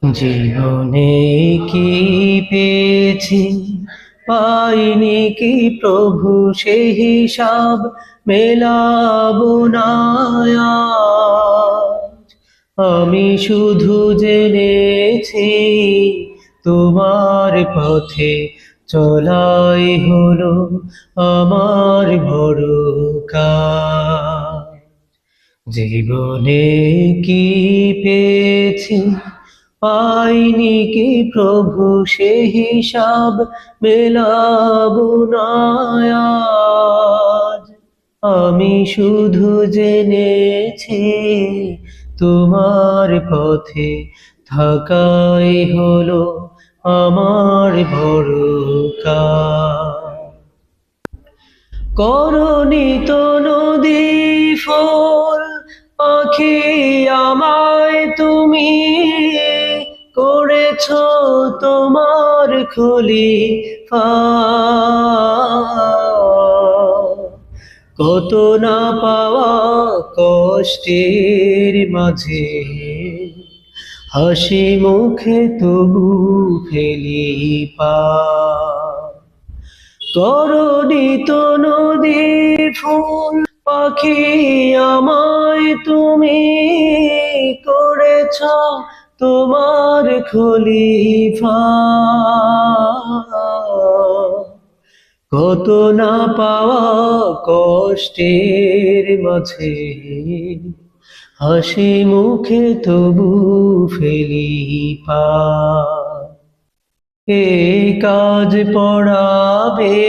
জীবনে কি পেয়েছি, পাইনি কি প্রভু, সে হিসাব মেলাবো না আজ। আমি শুধু জেনেছি তোমার পথে চলাই হলো আমার বড় কাজ। জীবনে কি পেয়েছি, পাইনি কি প্রভু, সে হিসাব মেলাবো না আজ। আমি শুধু জেনেছি তোমার পথে থাকাই হলো আমার বড় কাজ। করনি তো নদী ফল পাখি আমায় তুমি, করেছ তোমার খলিফা। কত না পাওয়া কষ্টের মাঝে, হাসি মুখে তবু ফেলি পা। করনি তো নদী ফুল পাখি আমায় তুমি, করেছ তোমার খলিফা। কত না পাওয়া কষ্টের মাঝে, হাসি মুখে তবু ফেলি পা। এই কাজ পড়াবে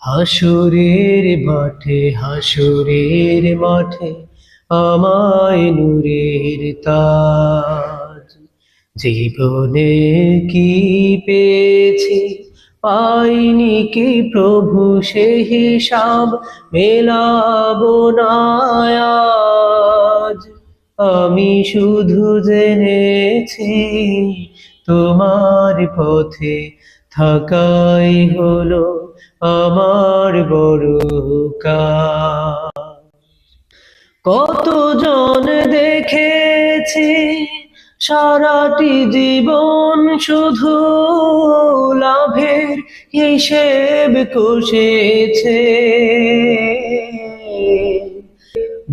হাসুরের মাঠে, হাসুরের মাঠে আমায় নূরের তাজ। জীবনে কি পেয়েছি, পাইনি কি প্রভু, সে হিসাব মেলাবো না আজ। আমি শুধু জেনেছি তোমার পথে থাকাই হলো আমার বড় কাজ। কতজন দেখেছি সারাটি জীবন শুধু লাভের হিসেব কষেছে।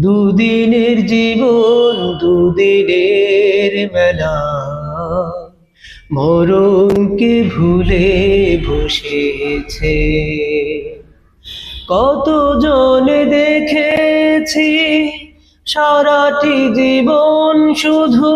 দুদিনের জীবন দুদিনের মেলা, মরণকে ভুলে বসেছে। কতজন দেখেছি সারাটি জীবন শুধু